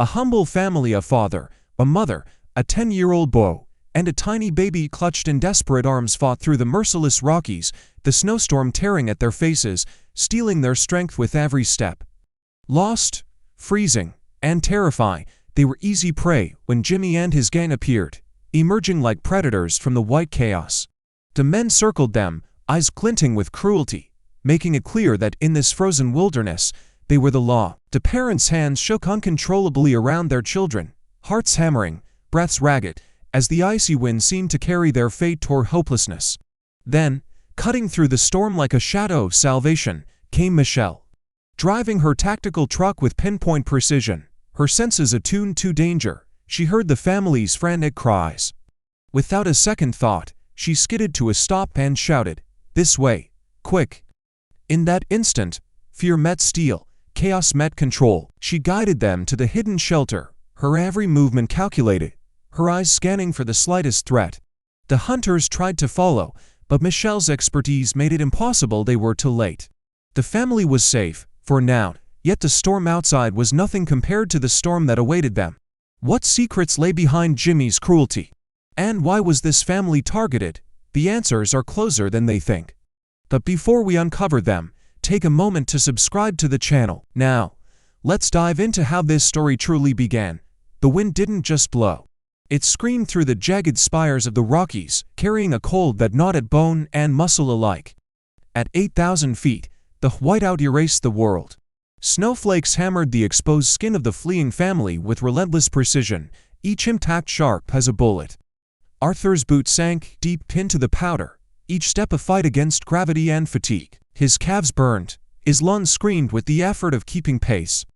A humble family, a father, a mother, a 10-year-old boy, and a tiny baby clutched in desperate arms fought through the merciless Rockies, the snowstorm tearing at their faces, stealing their strength with every step. Lost, freezing, and terrifying, they were easy prey when Jimmy and his gang appeared, emerging like predators from the white chaos. The men circled them, eyes glinting with cruelty, making it clear that in this frozen wilderness, they were the law. The parents' hands shook uncontrollably around their children, hearts hammering, breaths ragged, as the icy wind seemed to carry their fate toward hopelessness. Then, cutting through the storm like a shadow of salvation, came Michelle. Driving her tactical truck with pinpoint precision, her senses attuned to danger, she heard the family's frantic cries. Without a second thought, she skidded to a stop and shouted, "This way, quick!" In that instant, fear met steel, chaos met control. She guided them to the hidden shelter, her every movement calculated, her eyes scanning for the slightest threat. The hunters tried to follow, but Michelle's expertise made it impossible. They were too late. The family was safe, for now, yet the storm outside was nothing compared to the storm that awaited them. What secrets lay behind Jimmy's cruelty? And why was this family targeted? The answers are closer than they think. But before we uncover them, take a moment to subscribe to the channel. Now, let's dive into how this story truly began. The wind didn't just blow. It screamed through the jagged spires of the Rockies, carrying a cold that gnawed at bone and muscle alike. At 8,000 feet, the whiteout erased the world. Snowflakes hammered the exposed skin of the fleeing family with relentless precision, each impact sharp as a bullet. Arthur's boot sank deep into the powder, each step a fight against gravity and fatigue. His calves burned, his lungs screamed with the effort of keeping pace.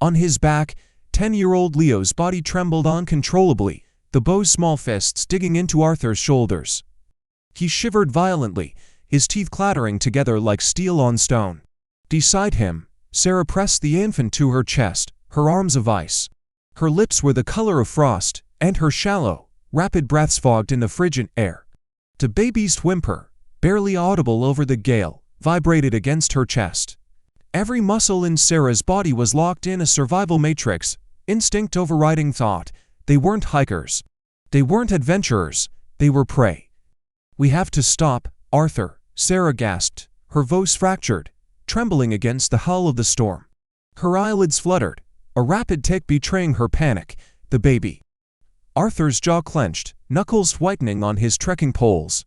On his back, 10-year-old Leo's body trembled uncontrollably, the bow's small fists digging into Arthur's shoulders. He shivered violently, his teeth clattering together like steel on stone. Beside him, Sarah pressed the infant to her chest, her arms of ice. Her lips were the color of frost, and her shallow, rapid breaths fogged in the frigid air. The baby's whimper, barely audible over the gale, vibrated against her chest. Every muscle in Sarah's body was locked in a survival matrix, instinct overriding thought. They weren't hikers. They weren't adventurers. They were prey. "We have to stop, Arthur," Sarah gasped, her voice fractured, trembling against the hull of the storm. Her eyelids fluttered, a rapid tick betraying her panic. The baby. Arthur's jaw clenched, knuckles whitening on his trekking poles.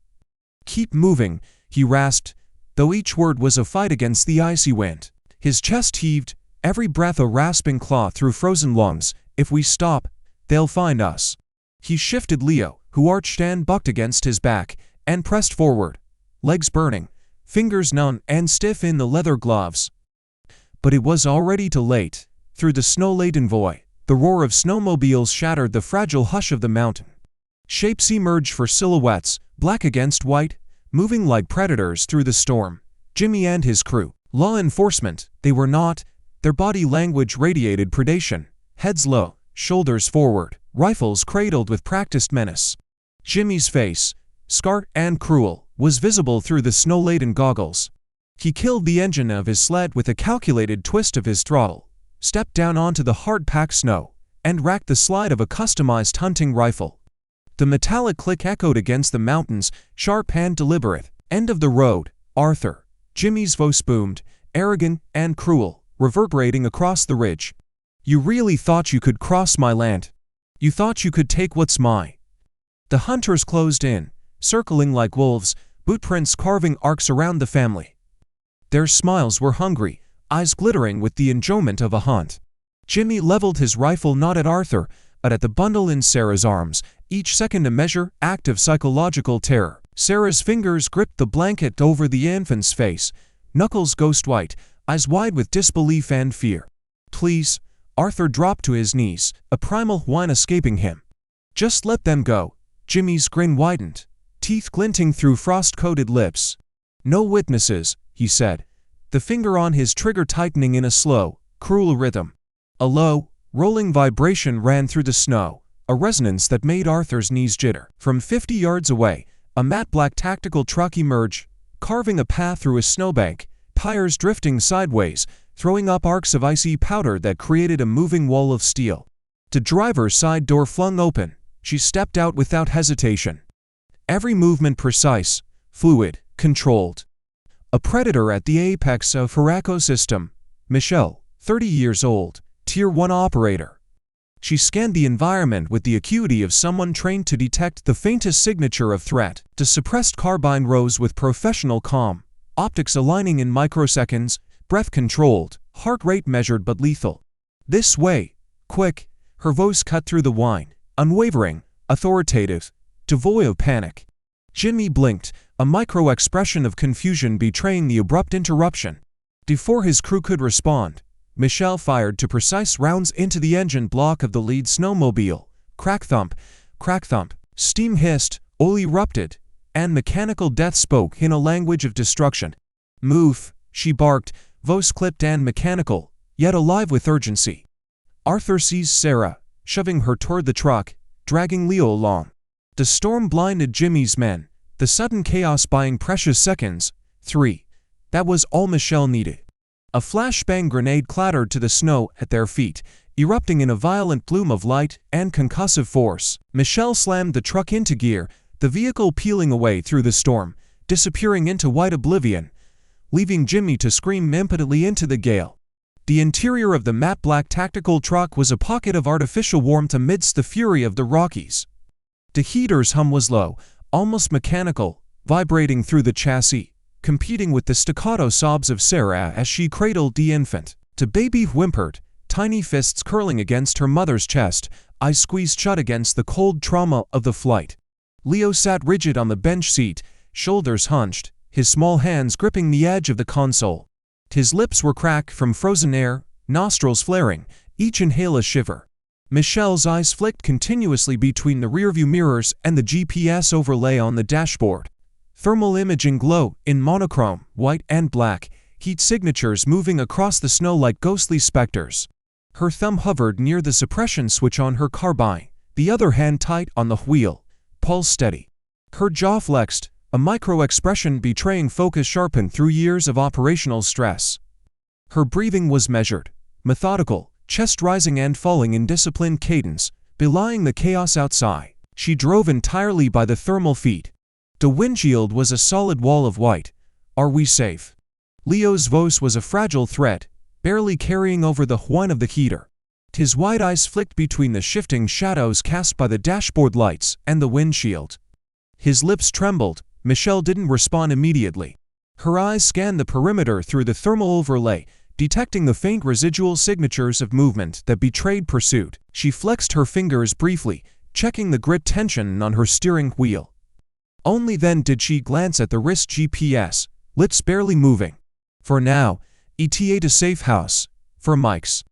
"Keep moving," he rasped, though each word was a fight against the icy wind. His chest heaved, every breath a rasping claw through frozen lungs. "If we stop, they'll find us." He shifted Leo, who arched and bucked against his back, and pressed forward, legs burning, fingers numb and stiff in the leather gloves. But it was already too late. Through the snow-laden void, the roar of snowmobiles shattered the fragile hush of the mountain. Shapes emerged for silhouettes, black against white, moving like predators through the storm. Jimmy and his crew. Law enforcement, they were not. Their body language radiated predation, heads low, shoulders forward, rifles cradled with practiced menace. Jimmy's face, scarred and cruel, was visible through the snow-laden goggles. He killed the engine of his sled with a calculated twist of his throttle, stepped down onto the hard-packed snow, and racked the slide of a customized hunting rifle. The metallic click echoed against the mountains, sharp and deliberate. "End of the road, Arthur," Jimmy's voice boomed, arrogant and cruel, reverberating across the ridge. "You really thought you could cross my land? You thought you could take what's mine?" The hunters closed in, circling like wolves, bootprints carving arcs around the family. Their smiles were hungry, eyes glittering with the enjoyment of a hunt. Jimmy leveled his rifle not at Arthur, but at the bundle in Sarah's arms, each second a measure act of psychological terror. Sarah's fingers gripped the blanket over the infant's face, knuckles ghost white, eyes wide with disbelief and fear. "Please," Arthur dropped to his knees, a primal whine escaping him. "Just let them go." Jimmy's grin widened, teeth glinting through frost-coated lips. "No witnesses," he said, the finger on his trigger tightening in a slow, cruel rhythm. A low, rolling vibration ran through the snow, a resonance that made Arthur's knees jitter. From 50 yards away, a matte black tactical truck emerged, carving a path through a snowbank, tires drifting sideways, throwing up arcs of icy powder that created a moving wall of steel. The driver's side door flung open. She stepped out without hesitation. Every movement precise, fluid, controlled. A predator at the apex of her ecosystem, Michelle, 30 years old, Tier 1 operator. She scanned the environment with the acuity of someone trained to detect the faintest signature of threat. The suppressed carbine rose with professional calm, optics aligning in microseconds, breath controlled, heart rate measured but lethal. This way, quick, her voice cut through the whine, unwavering, authoritative, devoid of panic. Jimmy blinked, a micro-expression of confusion betraying the abrupt interruption. Before his crew could respond, Michelle fired two precise rounds into the engine block of the lead snowmobile. Crack thump, steam hissed, oil erupted, and mechanical death spoke in a language of destruction. Move, she barked, voice clipped and mechanical, yet alive with urgency. Arthur seized Sarah, shoving her toward the truck, dragging Leo along. The storm blinded Jimmy's men, the sudden chaos buying precious seconds. 3. That was all Michelle needed. A flashbang grenade clattered to the snow at their feet, erupting in a violent plume of light and concussive force. Michelle slammed the truck into gear, the vehicle peeling away through the storm, disappearing into white oblivion, leaving Jimmy to scream impotently into the gale. The interior of the matte black tactical truck was a pocket of artificial warmth amidst the fury of the Rockies. The heater's hum was low, almost mechanical, vibrating through the chassis, competing with the staccato sobs of Sarah as she cradled the infant. The baby whimpered, tiny fists curling against her mother's chest, eyes squeezed shut against the cold trauma of the flight. Leo sat rigid on the bench seat, shoulders hunched, his small hands gripping the edge of the console. His lips were cracked from frozen air, nostrils flaring, each inhale a shiver. Michelle's eyes flicked continuously between the rearview mirrors and the GPS overlay on the dashboard. Thermal imaging glow in monochrome, white and black, heat signatures moving across the snow like ghostly specters. Her thumb hovered near the suppression switch on her carbine, the other hand tight on the wheel, pulse steady. Her jaw flexed, a micro-expression betraying focus sharpened through years of operational stress. Her breathing was measured, methodical, chest rising and falling in disciplined cadence, belying the chaos outside. She drove entirely by the thermal feed. The windshield was a solid wall of white. Are we safe? Leo's voice was a fragile threat, barely carrying over the whine of the heater. His wide eyes flicked between the shifting shadows cast by the dashboard lights and the windshield. His lips trembled. Michelle didn't respond immediately. Her eyes scanned the perimeter through the thermal overlay, detecting the faint residual signatures of movement that betrayed pursuit. She flexed her fingers briefly, checking the grit tension on her steering wheel. Only then did she glance at the wrist GPS, lips barely moving. For now, ETA to safe house. For mics.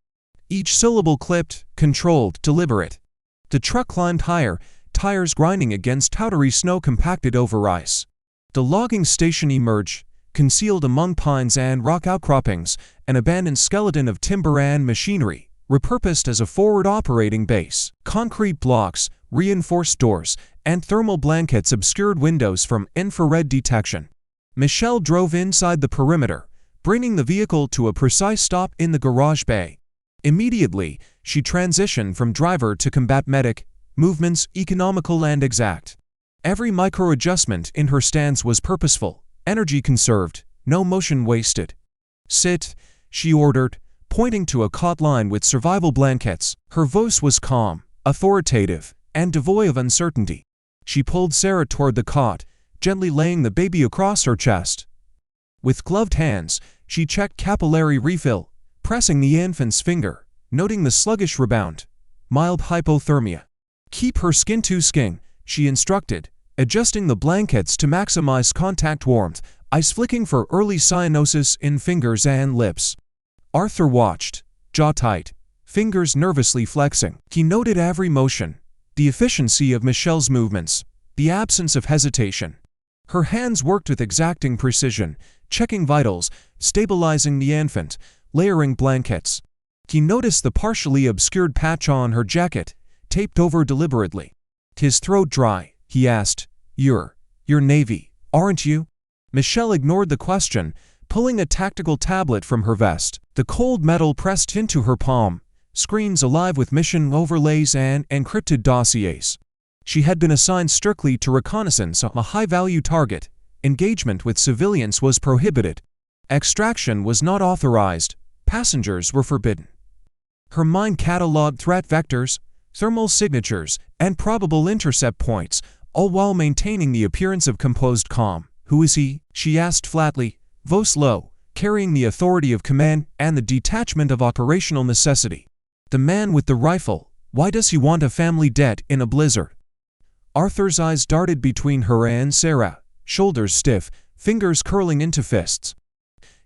Each syllable clipped, controlled, deliberate. The truck climbed higher, tires grinding against powdery snow compacted over ice. The logging station emerged, concealed among pines and rock outcroppings, an abandoned skeleton of timber and machinery, repurposed as a forward operating base. Concrete blocks, reinforced doors, and thermal blankets obscured windows from infrared detection. Michelle drove inside the perimeter, bringing the vehicle to a precise stop in the garage bay. Immediately, she transitioned from driver to combat medic, movements economical and exact. Every micro-adjustment in her stance was purposeful, energy conserved, no motion wasted. Sit, she ordered, pointing to a cot lined with survival blankets. Her voice was calm, authoritative, and devoid of uncertainty. She pulled Sarah toward the cot, gently laying the baby across her chest. With gloved hands, she checked capillary refill, pressing the infant's finger, noting the sluggish rebound. Mild hypothermia. Keep her skin to skin, she instructed, adjusting the blankets to maximize contact warmth, eyes flicking for early cyanosis in fingers and lips. Arthur watched, jaw tight, fingers nervously flexing. He noted every motion, the efficiency of Michelle's movements, the absence of hesitation. Her hands worked with exacting precision, checking vitals, stabilizing the infant, layering blankets. He noticed the partially obscured patch on her jacket, taped over deliberately. His throat dry, he asked, You're Navy, aren't you? Michelle ignored the question, pulling a tactical tablet from her vest. The cold metal pressed into her palm, screens alive with mission overlays and encrypted dossiers. She had been assigned strictly to reconnaissance of a high-value target. Engagement with civilians was prohibited. Extraction was not authorized. Passengers were forbidden. Her mind cataloged threat vectors, thermal signatures, and probable intercept points, all while maintaining the appearance of composed calm. "Who is he?" she asked flatly, voice low, carrying the authority of command and the detachment of operational necessity. "The man with the rifle. Why does he want a family debt in a blizzard?" Arthur's eyes darted between her and Sarah, shoulders stiff, fingers curling into fists.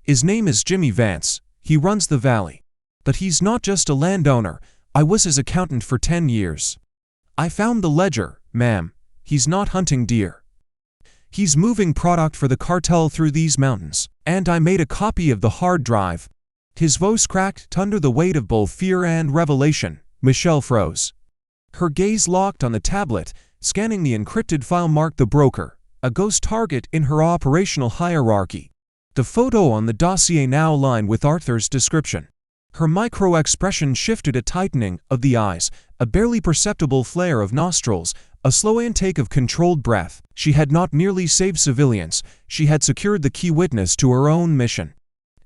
"His name is Jimmy Vance. He runs the valley. But he's not just a landowner. I was his accountant for 10 years. I found the ledger, ma'am. He's not hunting deer. He's moving product for the cartel through these mountains, and I made a copy of the hard drive." His voice cracked under the weight of both fear and revelation. Michelle froze. Her gaze locked on the tablet, scanning the encrypted file marked "The Broker," a ghost target in her operational hierarchy. The photo on the dossier now aligned with Arthur's description. Her micro-expression shifted, a tightening of the eyes, a barely perceptible flare of nostrils, a slow intake of controlled breath. She had not merely saved civilians, she had secured the key witness to her own mission.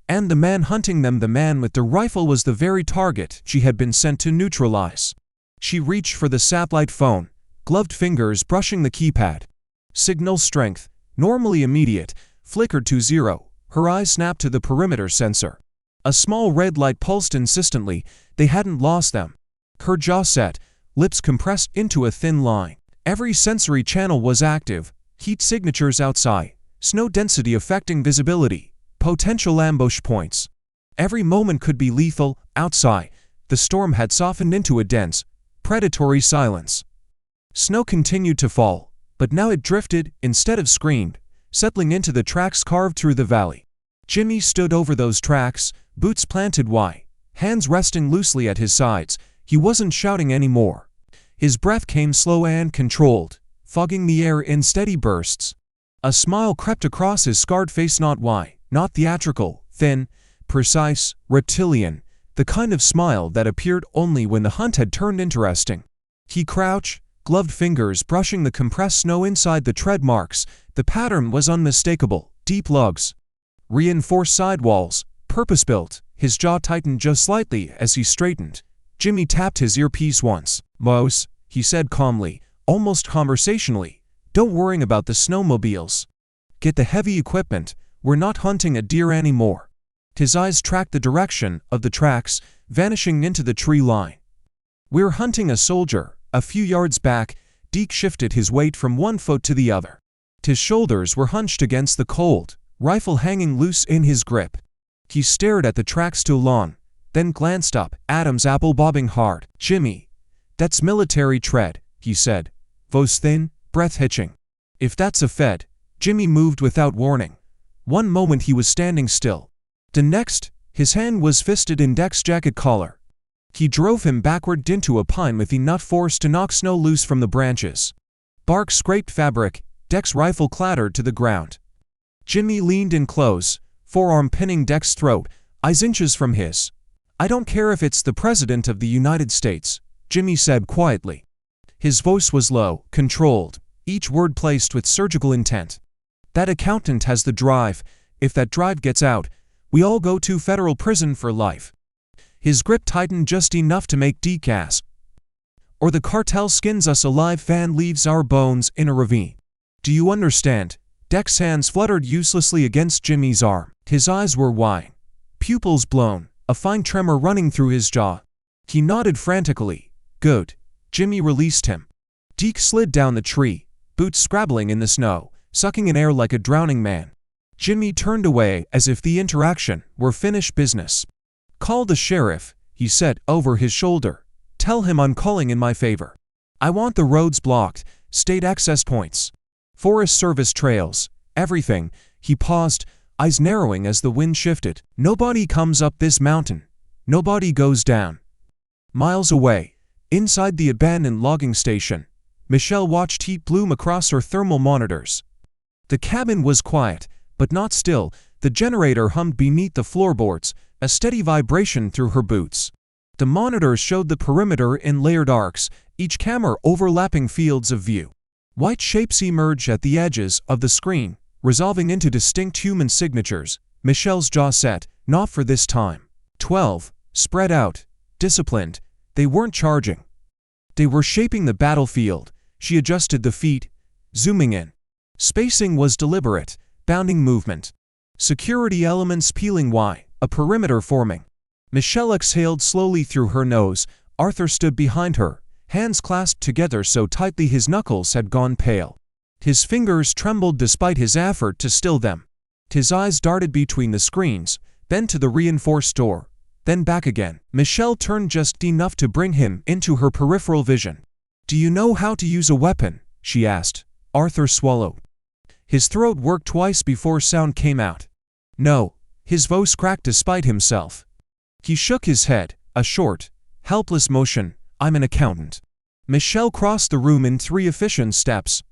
And the man hunting them, the man with the rifle, was the very target she had been sent to neutralize. She reached for the satellite phone, gloved fingers brushing the keypad. Signal strength, normally immediate, flickered to 0. Her eyes snapped to the perimeter sensor. A small red light pulsed insistently. They hadn't lost them. Her jaw set, lips compressed into a thin line. Every sensory channel was active. Heat signatures outside, snow density affecting visibility, potential ambush points. Every moment could be lethal. Outside, the storm had softened into a dense, predatory silence. Snow continued to fall, but now it drifted instead of screamed, settling into the tracks carved through the valley. Jimmy stood over those tracks, boots planted wide, hands resting loosely at his sides. He wasn't shouting anymore. His breath came slow and controlled, fogging the air in steady bursts. A smile crept across his scarred face, not wide, not theatrical, thin, precise, reptilian, the kind of smile that appeared only when the hunt had turned interesting. He crouched, gloved fingers brushing the compressed snow inside the tread marks. The pattern was unmistakable, deep lugs, reinforced sidewalls, purpose-built. His jaw tightened just slightly as he straightened. Jimmy tapped his earpiece once. "Mose," he said calmly, almost conversationally, "don't worry about the snowmobiles. Get the heavy equipment. We're not hunting a deer anymore." His eyes tracked the direction of the tracks, vanishing into the tree line. "We're hunting a soldier." A few yards back, Deke shifted his weight from one foot to the other. His shoulders were hunched against the cold, rifle hanging loose in his grip. He stared at the tracks too long, then glanced up, Adam's apple bobbing hard. "Jimmy, that's military tread," he said, voice thin, breath hitching. "If that's a Fed." Jimmy moved without warning. One moment he was standing still. The next, his hand was fisted in Deck's jacket collar. He drove him backward into a pine with enough force to knock snow loose from the branches. Bark scraped fabric. Deck's rifle clattered to the ground. Jimmy leaned in close, forearm pinning Deck's throat, eyes inches from his. "I don't care if it's the President of the United States," Jimmy said quietly. His voice was low, controlled, each word placed with surgical intent. "That accountant has the drive. If that drive gets out, we all go to federal prison for life." His grip tightened just enough to make Deke gasp. "Or the cartel skins us alive and leaves our bones in a ravine. Do you understand?" Deck's hands fluttered uselessly against Jimmy's arm. His eyes were wide, pupils blown, a fine tremor running through his jaw. He nodded frantically. "Good." Jimmy released him. Deke slid down the tree, boots scrabbling in the snow, sucking in air like a drowning man. Jimmy turned away as if the interaction were finished business. "Call the sheriff," he said over his shoulder. "Tell him I'm calling in my favor. I want the roads blocked, state access points, Forest Service trails, everything." He paused, eyes narrowing as the wind shifted. "Nobody comes up this mountain. Nobody goes down." Miles away, inside the abandoned logging station, Michelle watched heat bloom across her thermal monitors. The cabin was quiet, but not still. The generator hummed beneath the floorboards, a steady vibration through her boots. The monitors showed the perimeter in layered arcs, each camera overlapping fields of view. White shapes emerged at the edges of the screen, resolving into distinct human signatures. Michelle's jaw set. Not for this time. 12. Spread out. Disciplined. They weren't charging. They were shaping the battlefield. She adjusted the feet, zooming in. Spacing was deliberate, bounding movement. Security elements peeling Y, a perimeter forming. Michelle exhaled slowly through her nose. Arthur stood behind her, hands clasped together so tightly his knuckles had gone pale. His fingers trembled despite his effort to still them. His eyes darted between the screens, then to the reinforced door, then back again. Michelle turned just enough to bring him into her peripheral vision. "Do you know how to use a weapon?" she asked. Arthur swallowed. His throat worked twice before sound came out. "No." His voice cracked despite himself. He shook his head, a short, helpless motion. "I'm an accountant." Michelle crossed the room in 3 efficient steps.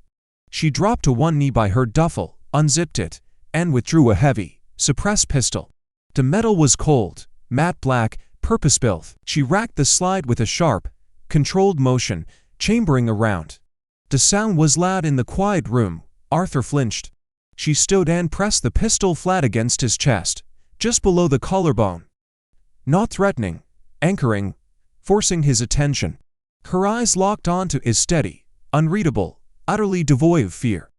She dropped to one knee by her duffel, unzipped it, and withdrew a heavy, suppressed pistol. The metal was cold, matte black, purpose-built. She racked the slide with a sharp, controlled motion, chambering around. The sound was loud in the quiet room. Arthur flinched. She stood and pressed the pistol flat against his chest, just below the collarbone. Not threatening, anchoring, forcing his attention. Her eyes locked onto his steady, unreadable, utterly devoid of fear.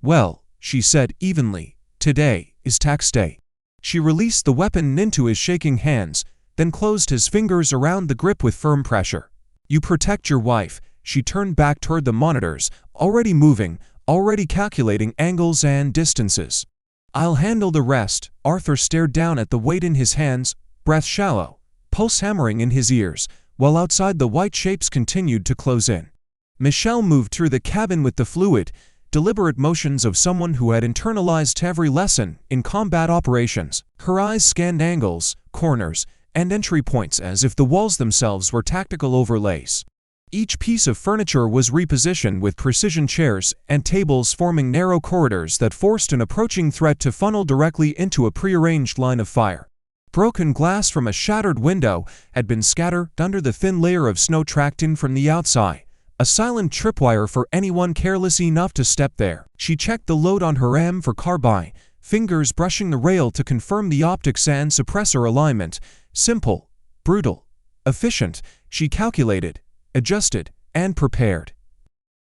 "Well," she said evenly, "today is tax day." She released the weapon into his shaking hands, then closed his fingers around the grip with firm pressure. "You protect your wife." She turned back toward the monitors, already moving, already calculating angles and distances. "I'll handle the rest." Arthur stared down at the weight in his hands, breath shallow, pulse hammering in his ears, while outside the white shapes continued to close in. Michelle moved through the cabin with the fluid, deliberate motions of someone who had internalized every lesson in combat operations. Her eyes scanned angles, corners, and entry points as if the walls themselves were tactical overlays. Each piece of furniture was repositioned with precision, chairs and tables forming narrow corridors that forced an approaching threat to funnel directly into a prearranged line of fire. Broken glass from a shattered window had been scattered under the thin layer of snow tracked in from the outside, a silent tripwire for anyone careless enough to step there. She checked the load on her M4 carbine, fingers brushing the rail to confirm the optics and suppressor alignment. Simple, brutal, efficient. She calculated, adjusted, and prepared.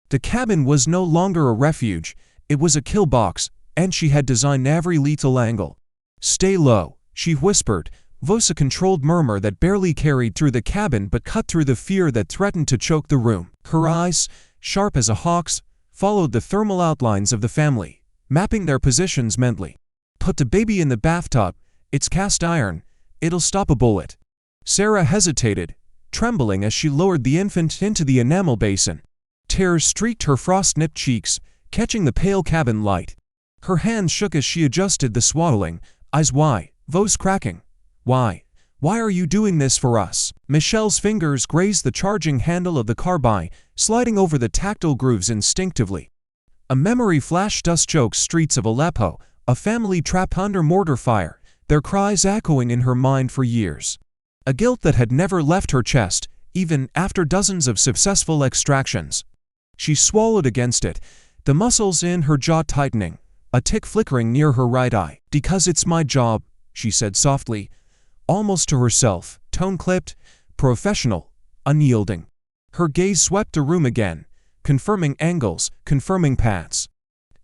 The cabin was no longer a refuge, it was a kill box, and she had designed every lethal angle. "Stay low," she whispered, voice a controlled murmur that barely carried through the cabin but cut through the fear that threatened to choke the room. Her eyes, sharp as a hawk's, followed the thermal outlines of the family, mapping their positions mentally. "Put the baby in the bathtub. It's cast iron. It'll stop a bullet." Sarah hesitated, trembling as she lowered the infant into the enamel basin. Tears streaked her frost-nipped cheeks, catching the pale cabin light. Her hands shook as she adjusted the swaddling, eyes wide, voice cracking. "Why? Why are you doing this for us?" Michelle's fingers grazed the charging handle of the carbine, sliding over the tactile grooves instinctively. A memory flashed dust-choked streets of Aleppo, a family trapped under mortar fire, their cries echoing in her mind for years. A guilt that had never left her chest, even after dozens of successful extractions. She swallowed against it, the muscles in her jaw tightening, a tick flickering near her right eye. "Because it's my job," she said softly, almost to herself, tone clipped, professional, unyielding. Her gaze swept the room again, confirming angles, confirming paths.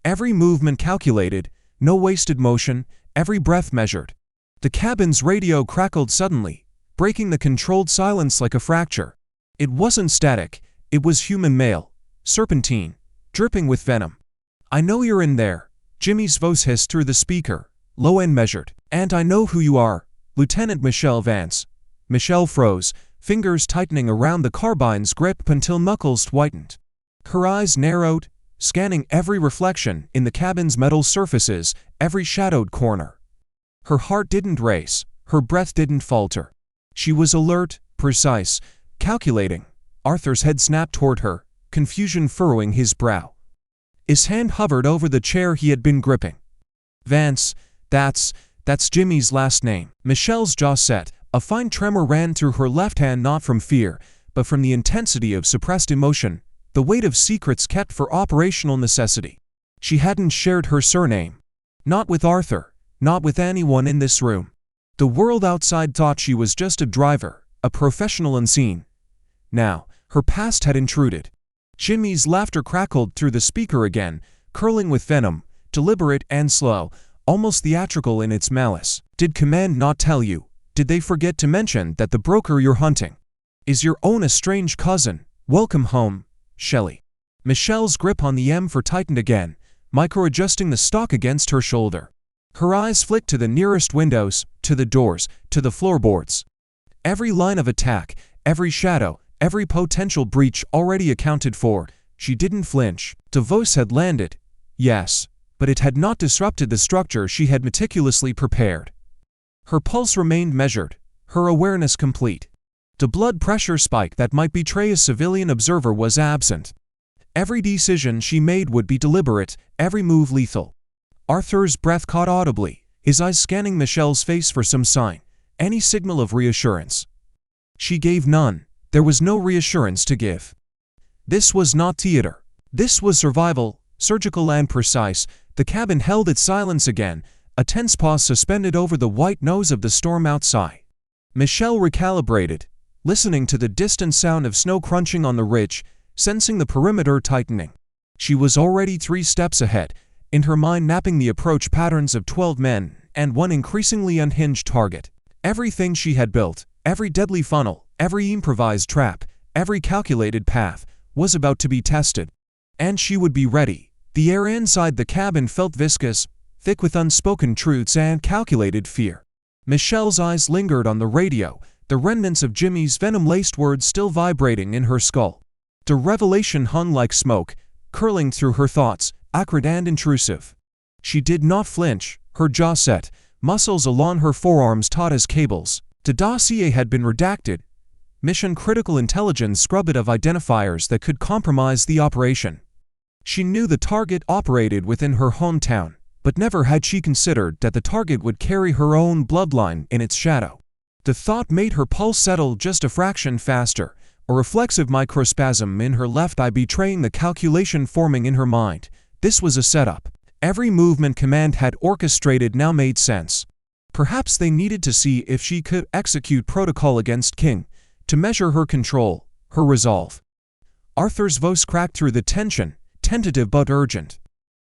Every movement calculated, no wasted motion, every breath measured. The cabin's radio crackled suddenly, breaking the controlled silence like a fracture. It wasn't static, it was human male, serpentine, dripping with venom. "I know you're in there," Jimmy's voice hissed through the speaker, low and measured. "And I know who you are, Lieutenant Michelle Vance." Michelle froze, fingers tightening around the carbine's grip until knuckles whitened. Her eyes narrowed, scanning every reflection in the cabin's metal surfaces, every shadowed corner. Her heart didn't race, her breath didn't falter. She was alert, precise, calculating. Arthur's head snapped toward her, confusion furrowing his brow. His hand hovered over the chair he had been gripping. "Vance, that's Jimmy's last name." Michelle's jaw set, A fine tremor ran through her left hand, not from fear, but from the intensity of suppressed emotion, the weight of secrets kept for operational necessity. She hadn't shared her surname. Not with Arthur, not with anyone in this room. The world outside thought she was just a driver, a professional unseen. Now, her past had intruded. Jimmy's laughter crackled through the speaker again, curling with venom, deliberate and slow, almost theatrical in its malice. Did command not tell you? Did they forget to mention that the broker you're hunting is your own estranged cousin? Welcome home, Shelley. Michelle's grip on the M4 tightened again, micro-adjusting the stock against her shoulder. Her eyes flicked to the nearest windows, to the doors, to the floorboards. Every line of attack, every shadow, every potential breach already accounted for. She didn't flinch. DeVos had landed, yes, but it had not disrupted the structure she had meticulously prepared. Her pulse remained measured, her awareness complete. The blood pressure spike that might betray a civilian observer was absent. Every decision she made would be deliberate, every move lethal. Arthur's breath caught audibly, his eyes scanning Michelle's face for some sign, any signal of reassurance. She gave none. There was no reassurance to give. This was not theater. This was survival, surgical and precise. The cabin held its silence again, a tense pause suspended over the white nose of the storm outside. Michelle recalibrated, listening to the distant sound of snow crunching on the ridge, sensing the perimeter tightening. She was already 3 steps ahead, in her mind mapping the approach patterns of 12 men and one increasingly unhinged target. Everything she had built, every deadly funnel, every improvised trap, every calculated path, was about to be tested. And she would be ready. The air inside the cabin felt viscous, thick with unspoken truths and calculated fear. Michelle's eyes lingered on the radio, the remnants of Jimmy's venom-laced words still vibrating in her skull. The revelation hung like smoke, curling through her thoughts, acrid and intrusive. She did not flinch, her jaw set, muscles along her forearms taut as cables. The dossier had been redacted. Mission-critical intelligence scrubbed it of identifiers that could compromise the operation. She knew the target operated within her hometown, but never had she considered that the target would carry her own bloodline in its shadow. The thought made her pulse settle just a fraction faster, a reflexive microspasm in her left eye betraying the calculation forming in her mind. This was a setup. Every movement command had orchestrated now made sense. Perhaps they needed to see if she could execute protocol against King, to measure her control, her resolve. Arthur's voice cracked through the tension, tentative but urgent.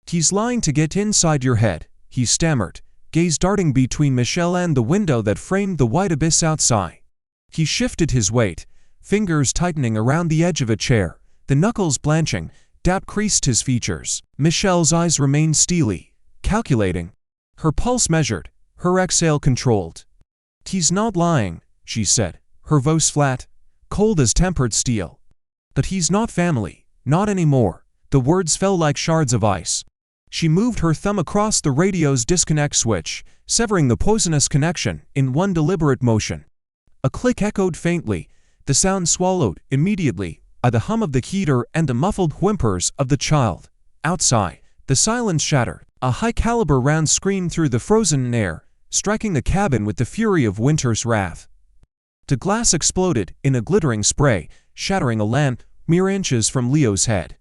"He's lying to get inside your head," he stammered, gaze darting between Michelle and the window that framed the white abyss outside. He shifted his weight, fingers tightening around the edge of a chair, the knuckles blanching, doubt creased his features. Michelle's eyes remained steely, calculating. Her pulse measured, her exhale controlled. "He's not lying," she said, her voice flat, cold as tempered steel. "But he's not family, not anymore." The words fell like shards of ice. She moved her thumb across the radio's disconnect switch, severing the poisonous connection in one deliberate motion. A click echoed faintly, the sound swallowed immediately by the hum of the heater and the muffled whimpers of the child. Outside, the silence shattered. A high-caliber round screamed through the frozen air, striking the cabin with the fury of winter's wrath. The glass exploded in a glittering spray, shattering a lamp mere inches from Leo's head.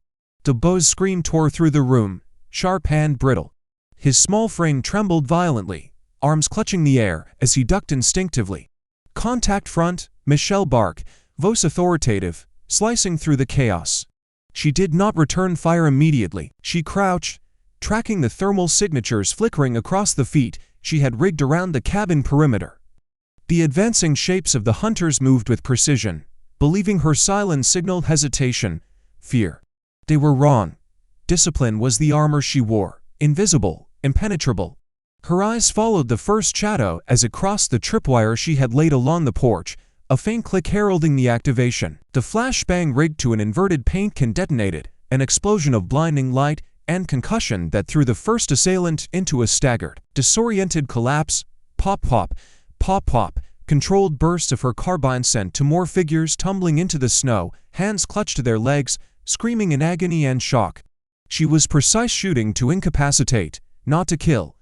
The bow's scream tore through the room, sharp and brittle. His small frame trembled violently, arms clutching the air as he ducked instinctively. "Contact front," Michelle barked, voice authoritative, slicing through the chaos. She did not return fire immediately. She crouched, tracking the thermal signatures flickering across the feet she had rigged around the cabin perimeter. The advancing shapes of the hunters moved with precision, believing her silence signaled hesitation, fear. They were wrong. Discipline was the armor she wore, invisible, impenetrable. Her eyes followed the first shadow as it crossed the tripwire she had laid along the porch, a faint click heralding the activation. The flashbang rigged to an inverted paint can detonated, an explosion of blinding light and concussion that threw the first assailant into a staggered, disoriented collapse. Pop pop, pop pop, controlled bursts of her carbine sent to more figures tumbling into the snow, hands clutched to their legs, screaming in agony and shock. She was precise shooting to incapacitate, not to kill.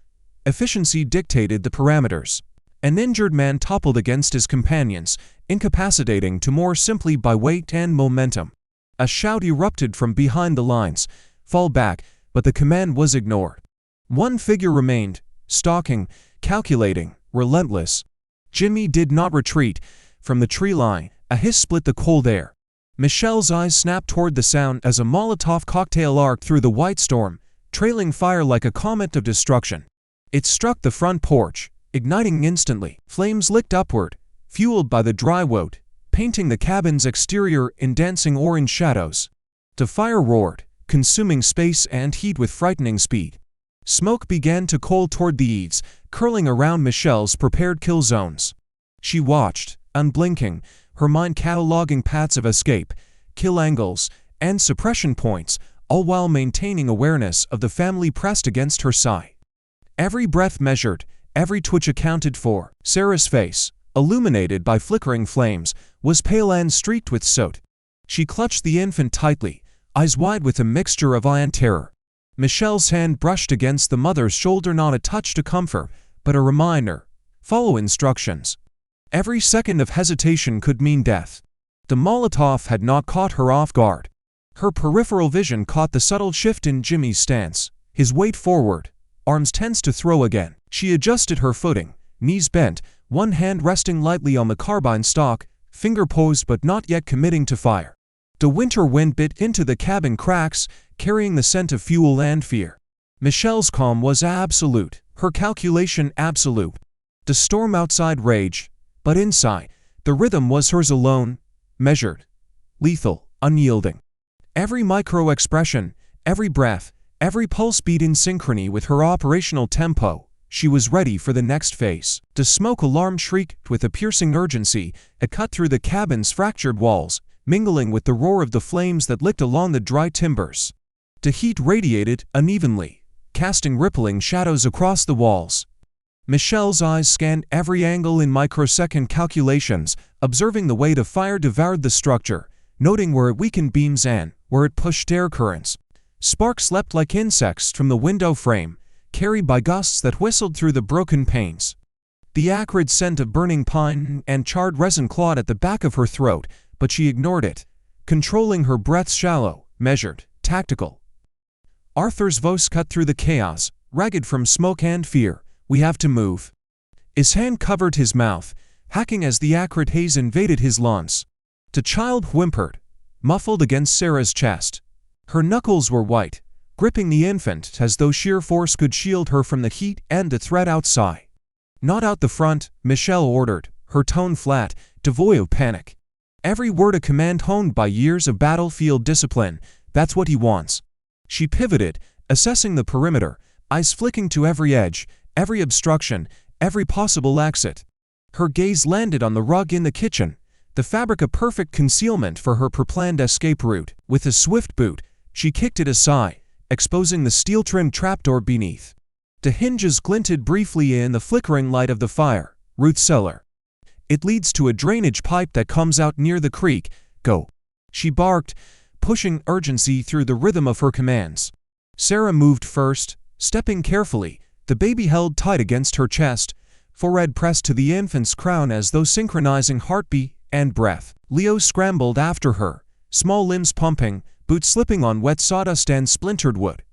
Efficiency dictated the parameters. An injured man toppled against his companions, incapacitating to more simply by weight and momentum. A shout erupted from behind the lines. "Fall back," but the command was ignored. One figure remained, stalking, calculating, relentless. Jimmy did not retreat. From the tree line, a hiss split the cold air. Michelle's eyes snapped toward the sound as a Molotov cocktail arced through the white storm, trailing fire like a comet of destruction. It struck the front porch, igniting instantly. Flames licked upward, fueled by the dry wood, painting the cabin's exterior in dancing orange shadows. The fire roared, consuming space and heat with frightening speed. Smoke began to coil toward the eaves, curling around Michelle's prepared kill zones. She watched, unblinking, her mind cataloging paths of escape, kill angles, and suppression points, all while maintaining awareness of the family pressed against her side. Every breath measured, every twitch accounted for. Sarah's face, illuminated by flickering flames, was pale and streaked with soot. She clutched the infant tightly, eyes wide with a mixture of eye and terror. Michelle's hand brushed against the mother's shoulder, not a touch to comfort, but a reminder: follow instructions. Every second of hesitation could mean death. The Molotov had not caught her off guard. Her peripheral vision caught the subtle shift in Jimmy's stance, his weight forward, arms tense to throw again. She adjusted her footing, knees bent, one hand resting lightly on the carbine stock, finger posed but not yet committing to fire. The winter wind bit into the cabin cracks, carrying the scent of fuel and fear. Michelle's calm was absolute, her calculation absolute. The storm outside raged, but inside, the rhythm was hers alone, measured, lethal, unyielding. Every micro-expression, every breath, every pulse beat in synchrony with her operational tempo. She was ready for the next phase. The smoke alarm shrieked with a piercing urgency. It cut through the cabin's fractured walls, mingling with the roar of the flames that licked along the dry timbers. The heat radiated unevenly, casting rippling shadows across the walls. Michelle's eyes scanned every angle in microsecond calculations, observing the way the fire devoured the structure, noting where it weakened beams and where it pushed air currents. Sparks leapt like insects from the window frame, carried by gusts that whistled through the broken panes. The acrid scent of burning pine and charred resin clawed at the back of her throat, but she ignored it, controlling her breath shallow, measured, tactical. Arthur's voice cut through the chaos, ragged from smoke and fear. "We have to move." His hand covered his mouth, hacking as the acrid haze invaded his lungs. The child whimpered, muffled against Sarah's chest. Her knuckles were white, gripping the infant as though sheer force could shield her from the heat and the threat outside. "Not out the front," Michelle ordered, her tone flat, devoid of panic. Every word a command honed by years of battlefield discipline. "That's what he wants." She pivoted, assessing the perimeter, eyes flicking to every edge, every obstruction, every possible exit. Her gaze landed on the rug in the kitchen, the fabric a perfect concealment for her preplanned escape route. With a swift boot, she kicked it aside, exposing the steel-trimmed trapdoor beneath. The hinges glinted briefly in the flickering light of the fire. "Root cellar. It leads to a drainage pipe that comes out near the creek. Go." She barked, pushing urgency through the rhythm of her commands. Sarah moved first, stepping carefully, the baby held tight against her chest, forehead pressed to the infant's crown as though synchronizing heartbeat and breath. Leo scrambled after her, small limbs pumping, boots slipping on wet sawdust and splintered wood.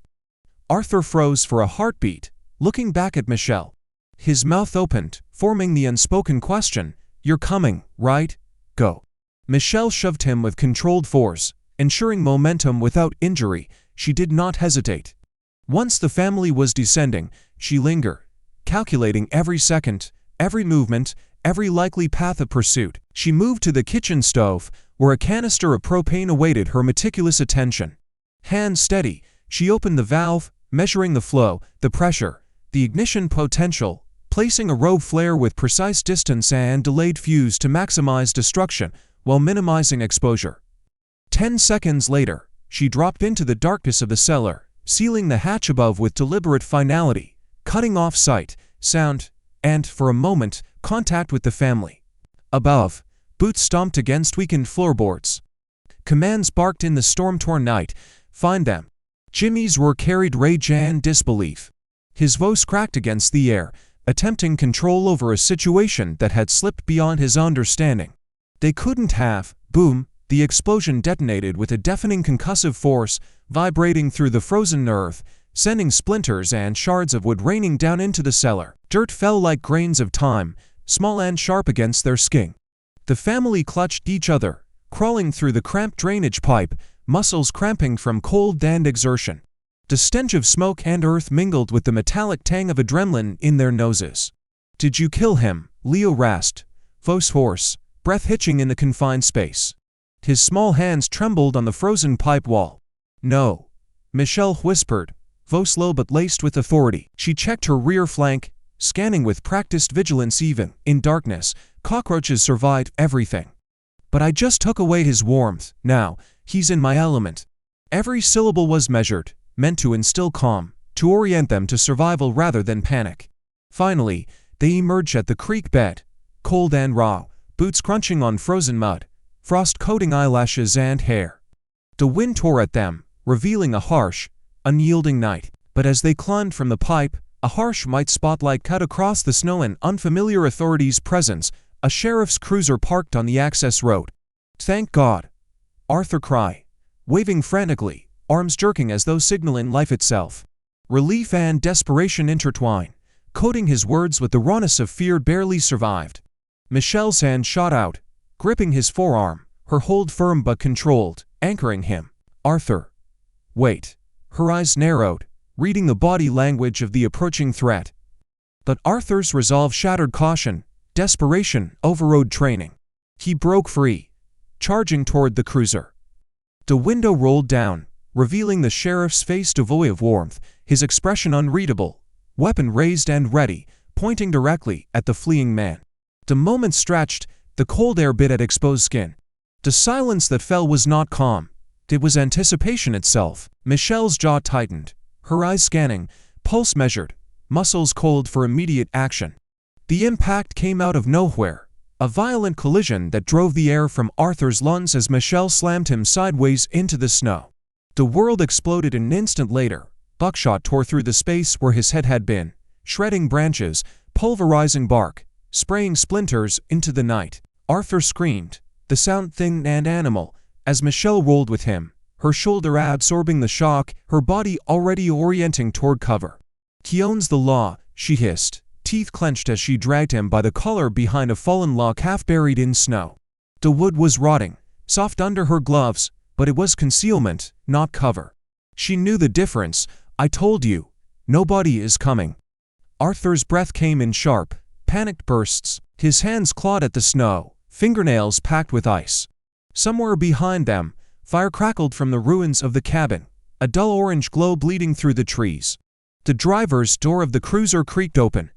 Arthur froze for a heartbeat, looking back at Michelle. His mouth opened, forming the unspoken question, "You're coming, right? Go." Michelle shoved him with controlled force, ensuring momentum without injury. She did not hesitate. Once the family was descending, she lingered, calculating every second, every movement, every likely path of pursuit. She moved to the kitchen stove, where a canister of propane awaited her meticulous attention. Hands steady, she opened the valve, measuring the flow, the pressure, the ignition potential, placing a rogue flare with precise distance and delayed fuse to maximize destruction while minimizing exposure. 10 seconds later, she dropped into the darkness of the cellar, sealing the hatch above with deliberate finality, cutting off sight, sound, and, for a moment, contact with the family. Above, boots stomped against weakened floorboards. Commands barked in the storm-torn night. "Find them." Jimmy's roar carried rage and disbelief. His voice cracked against the air, attempting control over a situation that had slipped beyond his understanding. They couldn't have. Boom! The explosion detonated with a deafening concussive force, vibrating through the frozen earth, sending splinters and shards of wood raining down into the cellar. Dirt fell like grains of thyme, small and sharp against their skin. The family clutched each other, crawling through the cramped drainage pipe, muscles cramping from cold and exertion. The stench of smoke and earth mingled with the metallic tang of adrenaline in their noses. "Did you kill him?" Leo rasped, voice hoarse, breath hitching in the confined space. His small hands trembled on the frozen pipe wall. "No," Michelle whispered, voice low but laced with authority. She checked her rear flank, scanning with practiced vigilance. Even in darkness, cockroaches survived everything. "But I just took away his warmth. Now, he's in my element." Every syllable was measured, meant to instill calm, to orient them to survival rather than panic. Finally, they emerged at the creek bed, cold and raw, boots crunching on frozen mud, frost coating eyelashes and hair. The wind tore at them, revealing a harsh, unyielding night. But as they climbed from the pipe, a harsh white spotlight cut across the snow and unfamiliar authorities' presence, a sheriff's cruiser parked on the access road. "Thank God!" Arthur cried, waving frantically, arms jerking as though signaling life itself. Relief and desperation intertwined, coating his words with the rawness of fear barely survived. Michelle's hand shot out, gripping his forearm, her hold firm but controlled, anchoring him. "Arthur, wait." Her eyes narrowed, reading the body language of the approaching threat. But Arthur's resolve shattered caution, desperation overrode training. He broke free, charging toward the cruiser. The window rolled down, revealing the sheriff's face devoid of warmth, his expression unreadable, weapon raised and ready, pointing directly at the fleeing man. The moment stretched, the cold air bit at exposed skin. The silence that fell was not calm. It was anticipation itself. Michelle's jaw tightened, her eyes scanning, pulse measured, muscles cold for immediate action. The impact came out of nowhere, a violent collision that drove the air from Arthur's lungs as Michelle slammed him sideways into the snow. The world exploded an instant later. Buckshot tore through the space where his head had been, shredding branches, pulverizing bark, spraying splinters into the night. Arthur screamed, the sound thin and animal, as Michelle rolled with him, her shoulder absorbing the shock, her body already orienting toward cover. "He owns the law," she hissed, teeth clenched as she dragged him by the collar behind a fallen log half buried in snow. The wood was rotting, soft under her gloves, but it was concealment, not cover. She knew the difference. "I told you, nobody is coming." Arthur's breath came in sharp, panicked bursts, his hands clawed at the snow, fingernails packed with ice. Somewhere behind them, fire crackled from the ruins of the cabin, a dull orange glow bleeding through the trees. The driver's door of the cruiser creaked open.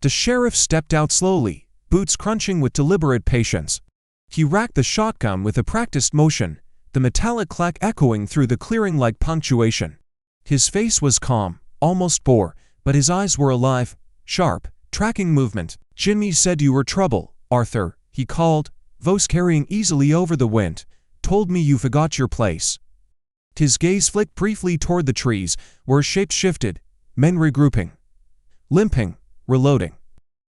The sheriff stepped out slowly, boots crunching with deliberate patience. He racked the shotgun with a practiced motion, the metallic clack echoing through the clearing like punctuation. His face was calm, almost bored, but his eyes were alive, sharp, tracking movement. "Jimmy said you were trouble, Arthur," he called, voice carrying easily over the wind. "Told me you forgot your place." His gaze flicked briefly toward the trees, where shapes shifted, men regrouping, limping, reloading.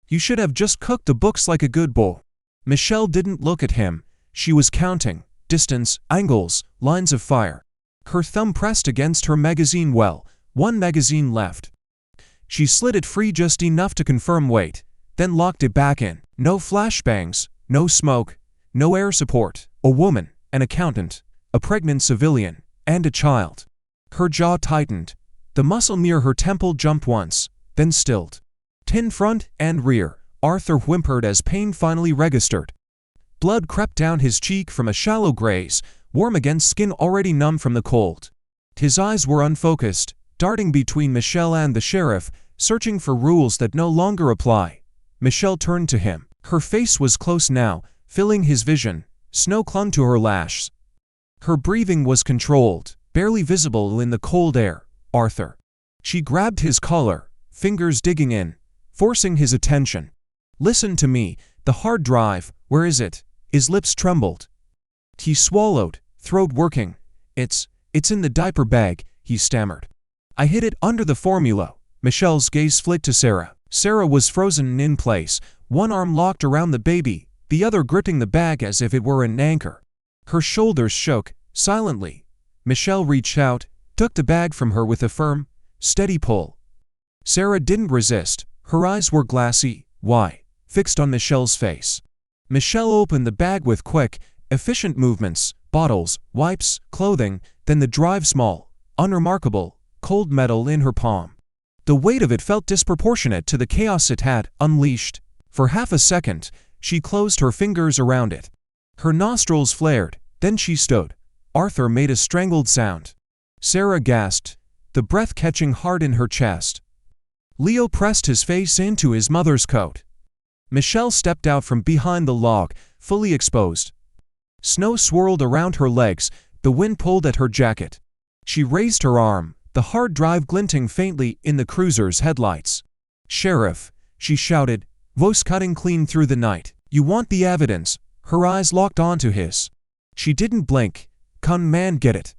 "You should have just cooked the books like a good boy." Michelle didn't look at him. She was counting, distance, angles, lines of fire. Her thumb pressed against her magazine well, one magazine left. She slid it free just enough to confirm weight, then locked it back in. No flashbangs, no smoke, no air support. A woman, an accountant, a pregnant civilian, and a child. Her jaw tightened. The muscle near her temple jumped once, then stilled. "Tin front and rear," Arthur whimpered as pain finally registered. Blood crept down his cheek from a shallow graze, warm against skin already numb from the cold. His eyes were unfocused, darting between Michelle and the sheriff, searching for rules that no longer apply. Michelle turned to him. Her face was close now, filling his vision. Snow clung to her lashes. Her breathing was controlled, barely visible in the cold air. "Arthur." She grabbed his collar, fingers digging in, forcing his attention. "Listen to me, the hard drive, where is it?" His lips trembled. He swallowed, throat working. It's in the diaper bag," he stammered. "I hid it under the formula." Michelle's gaze flicked to Sarah. Sarah was frozen in place, one arm locked around the baby, the other gripping the bag as if it were an anchor. Her shoulders shook, silently. Michelle reached out, took the bag from her with a firm, steady pull. Sarah didn't resist. Her eyes were glassy, wide, fixed on Michelle's face. Michelle opened the bag with quick, efficient movements, bottles, wipes, clothing, then the drive small, unremarkable, cold metal in her palm. The weight of it felt disproportionate to the chaos it had unleashed. For half a second, she closed her fingers around it. Her nostrils flared, then she stood. Arthur made a strangled sound. Sarah gasped, the breath catching hard in her chest. Leo pressed his face into his mother's coat. Michelle stepped out from behind the log, fully exposed. Snow swirled around her legs, the wind pulled at her jacket. She raised her arm, the hard drive glinting faintly in the cruiser's headlights. "Sheriff," she shouted, voice cutting clean through the night. "You want the evidence?" Her eyes locked onto his. She didn't blink. "Come man, get it.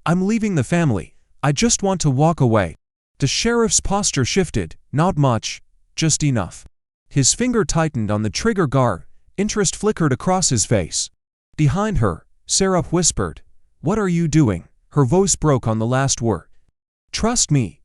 I'm leaving the family. I just want to walk away." The sheriff's posture shifted, not much, just enough. His finger tightened on the trigger guard, interest flickered across his face. Behind her, Sarah whispered, "What are you doing?" Her voice broke on the last word. "Trust me,"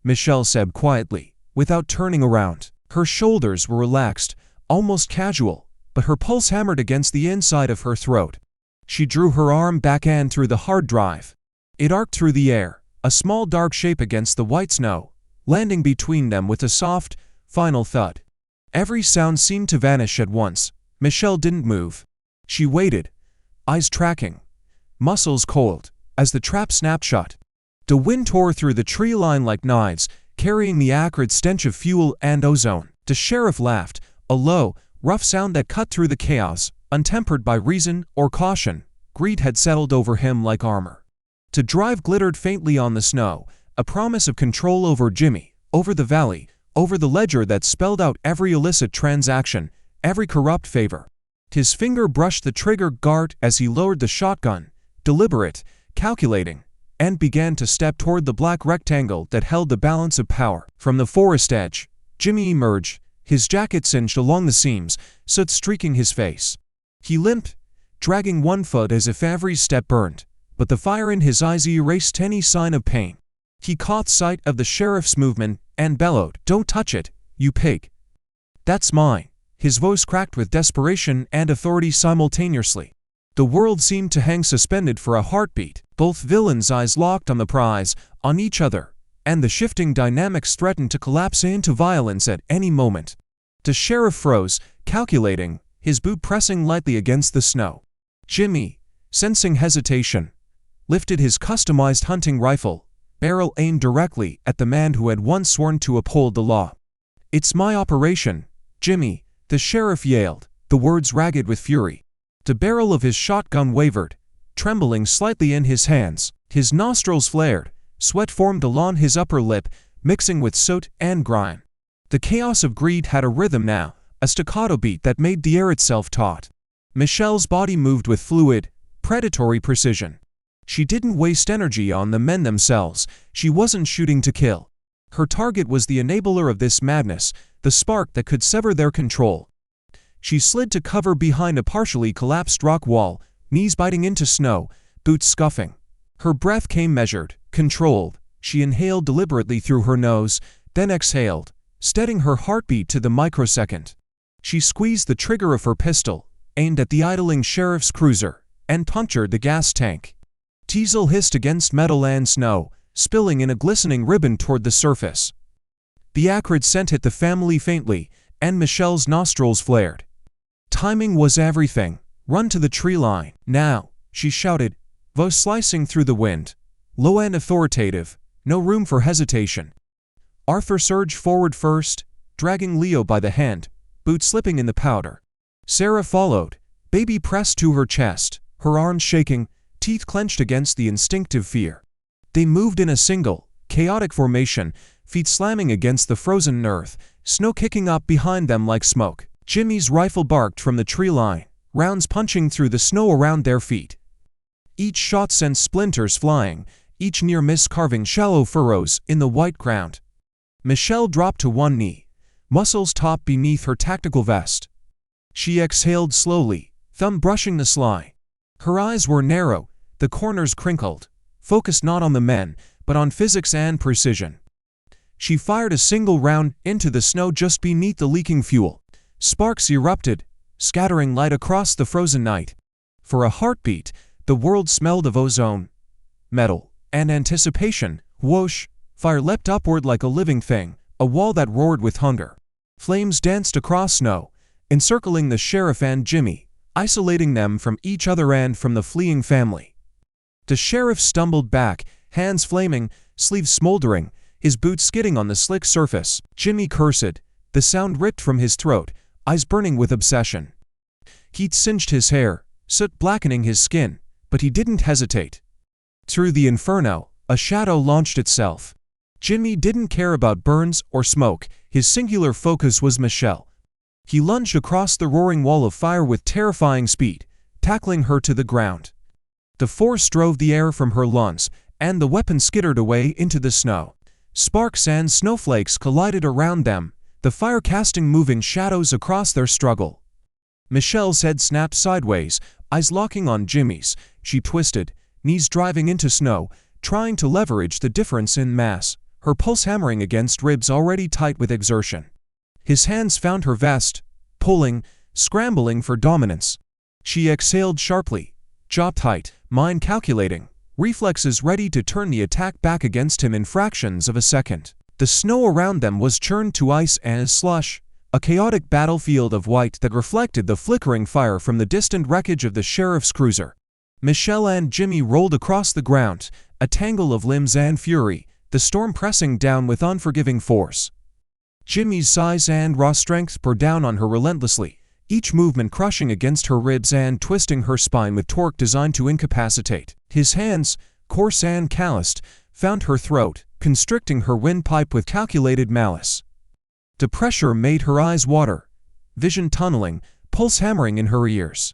Michelle said quietly, without turning around. Her shoulders were relaxed, almost casual, but her pulse hammered against the inside of her throat. She drew her arm backhand through the hard drive. It arced through the air, a small dark shape against the white snow, landing between them with a soft, final thud. Every sound seemed to vanish at once. Michelle didn't move. She waited, eyes tracking, muscles cold, as the trap snapped shut. The wind tore through the tree line like knives, carrying the acrid stench of fuel and ozone. The sheriff laughed, a low, rough sound that cut through the chaos, untempered by reason or caution. Greed had settled over him like armor. The drive glittered faintly on the snow, a promise of control over Jimmy, over the valley, over the ledger that spelled out every illicit transaction, every corrupt favor. His finger brushed the trigger guard as he lowered the shotgun, deliberate, calculating, and began to step toward the black rectangle that held the balance of power. From the forest edge, Jimmy emerged, his jacket cinched along the seams, soot streaking his face. He limped, dragging one foot as if every step burned, but the fire in his eyes erased any sign of pain. He caught sight of the sheriff's movement and bellowed, "Don't touch it, you pig. That's mine." His voice cracked with desperation and authority simultaneously. The world seemed to hang suspended for a heartbeat. Both villains' eyes locked on the prize, on each other, and the shifting dynamics threatened to collapse into violence at any moment. The sheriff froze, calculating, his boot pressing lightly against the snow. Jimmy, sensing hesitation, lifted his customized hunting rifle, barrel aimed directly at the man who had once sworn to uphold the law. "It's my operation, Jimmy," the sheriff yelled, the words ragged with fury. The barrel of his shotgun wavered, trembling slightly in his hands. His nostrils flared, sweat formed along his upper lip, mixing with soot and grime. The chaos of greed had a rhythm now, a staccato beat that made the air itself taut. Michelle's body moved with fluid, predatory precision. She didn't waste energy on the men themselves. She wasn't shooting to kill. Her target was the enabler of this madness, the spark that could sever their control. She slid to cover behind a partially collapsed rock wall, knees biting into snow, boots scuffing. Her breath came measured, controlled. She inhaled deliberately through her nose, then exhaled, steadying her heartbeat to the microsecond. She squeezed the trigger of her pistol, aimed at the idling sheriff's cruiser, and punctured the gas tank. Diesel hissed against metal and snow, spilling in a glistening ribbon toward the surface. The acrid scent hit the family faintly, and Michelle's nostrils flared. Timing was everything. "Run to the tree line, now," she shouted, voice slicing through the wind. Low and authoritative, no room for hesitation. Arthur surged forward first, dragging Leo by the hand, boots slipping in the powder. Sarah followed, baby pressed to her chest, her arms shaking, teeth clenched against the instinctive fear. They moved in a single, chaotic formation, feet slamming against the frozen earth, snow kicking up behind them like smoke. Jimmy's rifle barked from the tree line, rounds punching through the snow around their feet. Each shot sent splinters flying, each near miss carving shallow furrows in the white ground. Michelle dropped to one knee, muscles taut beneath her tactical vest. She exhaled slowly, thumb brushing the sly. Her eyes were narrow, the corners crinkled, focused not on the men, but on physics and precision. She fired a single round into the snow just beneath the leaking fuel. Sparks erupted, scattering light across the frozen night. For a heartbeat, the world smelled of ozone, metal, and anticipation. Whoosh! Fire leapt upward like a living thing, a wall that roared with hunger. Flames danced across snow, encircling the sheriff and Jimmy, isolating them from each other and from the fleeing family. The sheriff stumbled back, hands flaming, sleeves smoldering, his boots skidding on the slick surface. Jimmy cursed, the sound ripped from his throat, eyes burning with obsession. Heat singed his hair, soot blackening his skin, but he didn't hesitate. Through the inferno, a shadow launched itself. Jimmy didn't care about burns or smoke, his singular focus was Michelle. He lunged across the roaring wall of fire with terrifying speed, tackling her to the ground. The force drove the air from her lungs, and the weapon skittered away into the snow. Sparks and snowflakes collided around them, the fire casting moving shadows across their struggle. Michelle's head snapped sideways, eyes locking on Jimmy's. She twisted, knees driving into snow, trying to leverage the difference in mass, her pulse hammering against ribs already tight with exertion. His hands found her vest, pulling, scrambling for dominance. She exhaled sharply, jaw tight, mind calculating, reflexes ready to turn the attack back against him in fractions of a second. The snow around them was churned to ice and slush, a chaotic battlefield of white that reflected the flickering fire from the distant wreckage of the sheriff's cruiser. Michelle and Jimmy rolled across the ground, a tangle of limbs and fury, the storm pressing down with unforgiving force. Jimmy's size and raw strength bore down on her relentlessly, each movement crushing against her ribs and twisting her spine with torque designed to incapacitate. His hands, coarse and calloused, found her throat, constricting her windpipe with calculated malice. The pressure made her eyes water, vision tunneling, pulse hammering in her ears.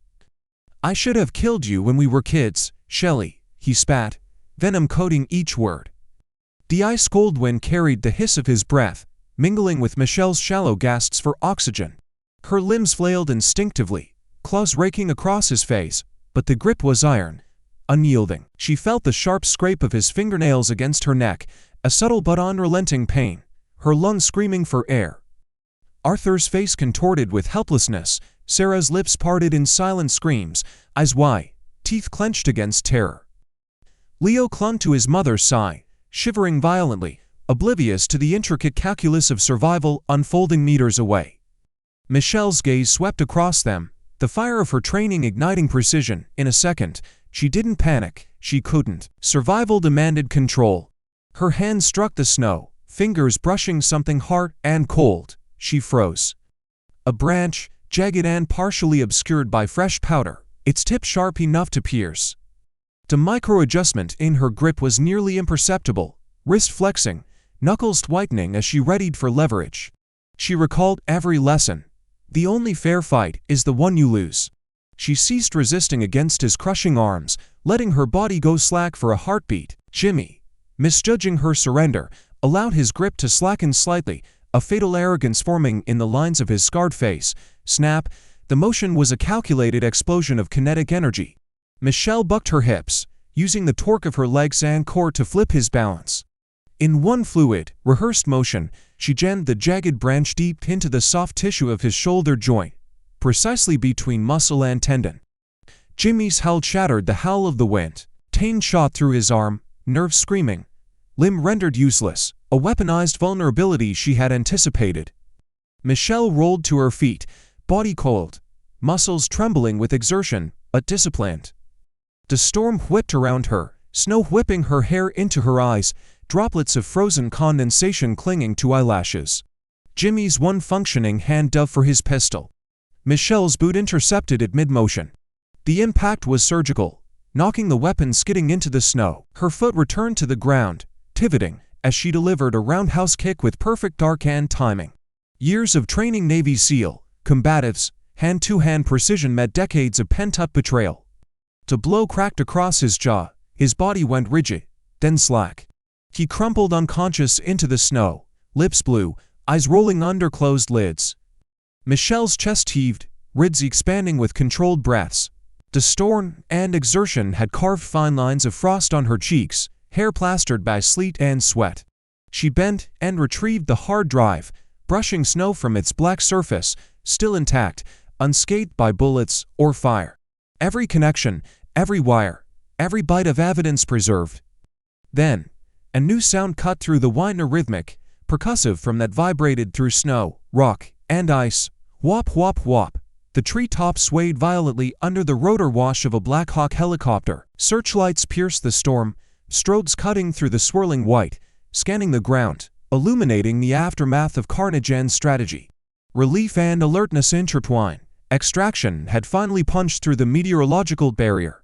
"I should have killed you when we were kids, Shelley," he spat, venom coating each word. The ice-cold wind carried the hiss of his breath, mingling with Michelle's shallow gasps for oxygen. Her limbs flailed instinctively, claws raking across his face, but the grip was iron, unyielding. She felt the sharp scrape of his fingernails against her neck, a subtle but unrelenting pain, her lungs screaming for air. Arthur's face contorted with helplessness, Sarah's lips parted in silent screams, eyes wide, teeth clenched against terror. Leo clung to his mother's side, shivering violently, oblivious to the intricate calculus of survival unfolding meters away. Michelle's gaze swept across them, the fire of her training igniting precision. In a second, she didn't panic, she couldn't. Survival demanded control. Her hand struck the snow, fingers brushing something hard and cold. She froze. A branch, jagged and partially obscured by fresh powder, its tip sharp enough to pierce. The micro-adjustment in her grip was nearly imperceptible, wrist flexing, knuckles whitening as she readied for leverage. She recalled every lesson. The only fair fight is the one you lose. She ceased resisting against his crushing arms, letting her body go slack for a heartbeat. Jimmy, misjudging her surrender, allowed his grip to slacken slightly, a fatal arrogance forming in the lines of his scarred face. Snap! The motion was a calculated explosion of kinetic energy. Michelle bucked her hips, using the torque of her legs and core to flip his balance. In one fluid, rehearsed motion, she jammed the jagged branch deep into the soft tissue of his shoulder joint, precisely between muscle and tendon. Jimmy's howl shattered the howl of the wind. Pain shot through his arm, nerves screaming, limb rendered useless, a weaponized vulnerability she had anticipated. Michelle rolled to her feet, body cold, muscles trembling with exertion, but disciplined. The storm whipped around her, snow whipping her hair into her eyes, droplets of frozen condensation clinging to eyelashes. Jimmy's one functioning hand dove for his pistol. Michelle's boot intercepted it mid-motion. The impact was surgical, knocking the weapon skidding into the snow. Her foot returned to the ground, pivoting, as she delivered a roundhouse kick with perfect arc-hand timing. Years of training Navy SEAL, combatives, hand-to-hand precision met decades of pent-up betrayal. The blow cracked across his jaw, his body went rigid, then slack. He crumpled unconscious into the snow, lips blue, eyes rolling under closed lids. Michelle's chest heaved, ribs expanding with controlled breaths. Distortion and exertion had carved fine lines of frost on her cheeks, hair plastered by sleet and sweat. She bent and retrieved the hard drive, brushing snow from its black surface, still intact, unscathed by bullets or fire. Every connection, every wire, every byte of evidence preserved. Then, a new sound cut through the whine, rhythmic, percussive from that vibrated through snow, rock, and ice. Whop, whop, whop. The treetops swayed violently under the rotor wash of a Black Hawk helicopter. Searchlights pierced the storm, strobes cutting through the swirling white, scanning the ground, illuminating the aftermath of carnage and strategy. Relief and alertness intertwine. Extraction had finally punched through the meteorological barrier.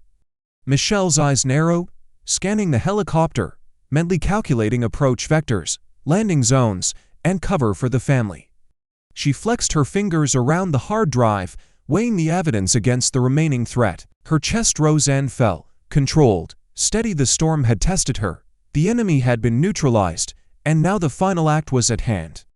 Michelle's eyes narrowed, scanning the helicopter, mentally calculating approach vectors, landing zones, and cover for the family. She flexed her fingers around the hard drive, weighing the evidence against the remaining threat. Her chest rose and fell, controlled, steady. The storm had tested her. The enemy had been neutralized, and now the final act was at hand.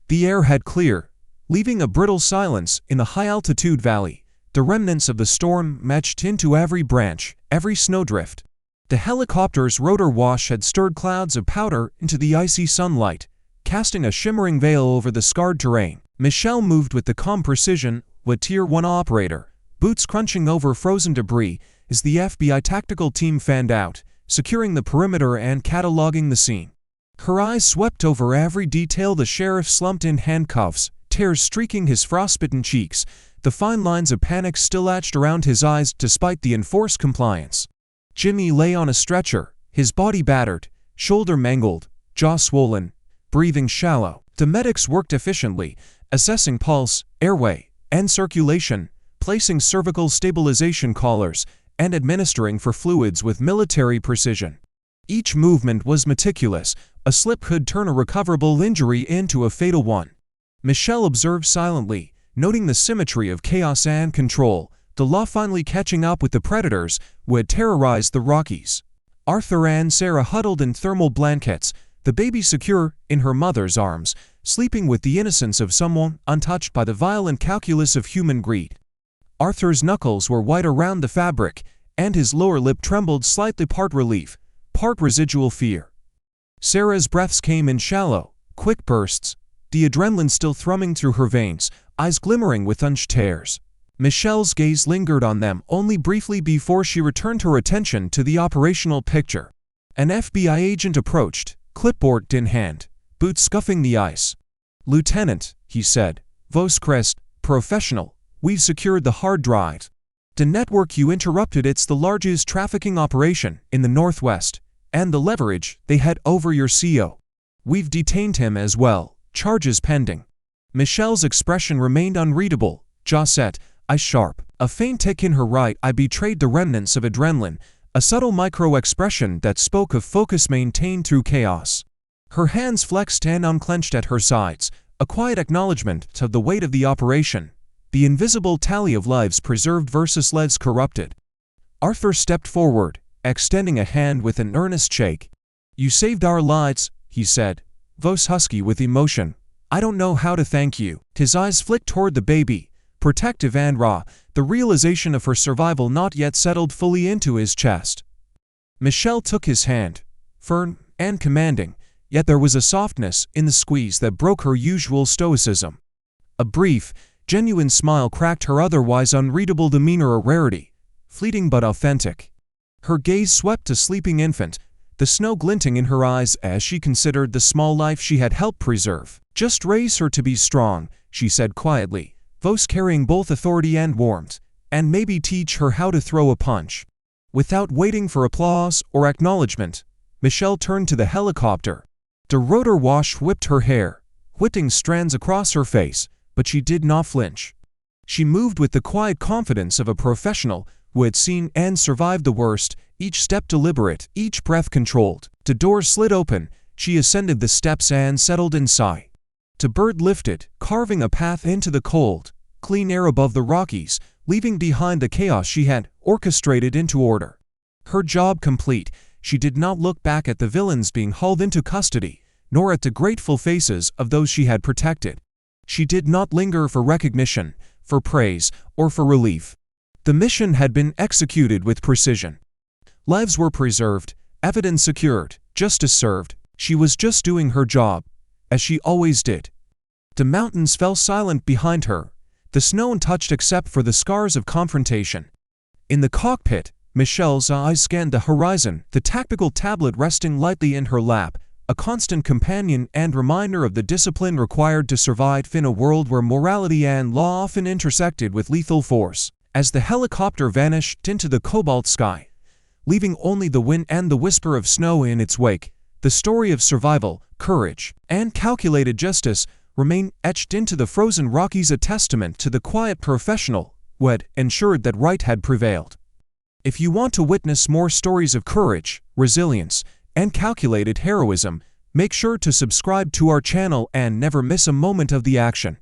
The air had cleared, leaving a brittle silence in the high-altitude valley, the remnants of the storm matched into every branch, every snowdrift. The helicopter's rotor wash had stirred clouds of powder into the icy sunlight, casting a shimmering veil over the scarred terrain. Michelle moved with the calm precision of a Tier 1 operator, boots crunching over frozen debris as the FBI tactical team fanned out, securing the perimeter and cataloging the scene. Her eyes swept over every detail. The sheriff slumped in handcuffs, tears streaking his frostbitten cheeks, the fine lines of panic still etched around his eyes despite the enforced compliance. Jimmy lay on a stretcher, his body battered, shoulder mangled, jaw swollen, breathing shallow. The medics worked efficiently, assessing pulse, airway, and circulation, placing cervical stabilization collars, and administering for fluids with military precision. Each movement was meticulous. A slip could turn a recoverable injury into a fatal one. Michelle observed silently, noting the symmetry of chaos and control, the law finally catching up with the predators who had terrorized the Rockies. Arthur and Sarah huddled in thermal blankets, the baby secure in her mother's arms, sleeping with the innocence of someone untouched by the violent calculus of human greed. Arthur's knuckles were white around the fabric, and his lower lip trembled slightly, part relief, part residual fear. Sarah's breaths came in shallow, quick bursts, the adrenaline still thrumming through her veins, eyes glimmering with unshed tears. Michelle's gaze lingered on them only briefly before she returned her attention to the operational picture. An FBI agent approached, clipboard in hand, boots scuffing the ice. "Lieutenant," he said, voice crisp, professional, "we've secured the hard drive. The network you interrupted, it's the largest trafficking operation in the Northwest, and the leverage they had over your CO. We've detained him as well, charges pending." Michelle's expression remained unreadable, jaw set, eyes sharp. A faint tick in her right eye betrayed the remnants of adrenaline, a subtle micro-expression that spoke of focus maintained through chaos. Her hands flexed and unclenched at her sides, a quiet acknowledgement of the weight of the operation, the invisible tally of lives preserved versus lives corrupted. Arthur stepped forward, extending a hand with an earnest shake. "You saved our lives," he said, voice husky with emotion. "I don't know how to thank you." His eyes flicked toward the baby, protective and raw, the realization of her survival not yet settled fully into his chest. Michelle took his hand, firm and commanding, yet there was a softness in the squeeze that broke her usual stoicism. A brief, genuine smile cracked her otherwise unreadable demeanor, a rarity, fleeting but authentic. Her gaze swept a sleeping infant, the snow glinting in her eyes as she considered the small life she had helped preserve. "Just raise her to be strong," she said quietly, voice carrying both authority and warmth, "and maybe teach her how to throw a punch." Without waiting for applause or acknowledgement, Michelle turned to the helicopter. The rotor wash whipped her hair, whipping strands across her face, but she did not flinch. She moved with the quiet confidence of a professional who had seen and survived the worst, each step deliberate, each breath controlled. The door slid open, she ascended the steps and settled inside. The bird lifted, carving a path into the cold, clean air above the Rockies, leaving behind the chaos she had orchestrated into order. Her job complete, she did not look back at the villains being hauled into custody, nor at the grateful faces of those she had protected. She did not linger for recognition, for praise, or for relief. The mission had been executed with precision. Lives were preserved, evidence secured, justice served. She was just doing her job, as she always did. The mountains fell silent behind her, the snow untouched except for the scars of confrontation. In the cockpit, Michelle's eyes scanned the horizon, the tactical tablet resting lightly in her lap, a constant companion and reminder of the discipline required to survive in a world where morality and law often intersected with lethal force. As the helicopter vanished into the cobalt sky, leaving only the wind and the whisper of snow in its wake, the story of survival, courage, and calculated justice remained etched into the frozen Rockies, a testament to the quiet professional who had ensured that right had prevailed. If you want to witness more stories of courage, resilience, and calculated heroism, make sure to subscribe to our channel and never miss a moment of the action.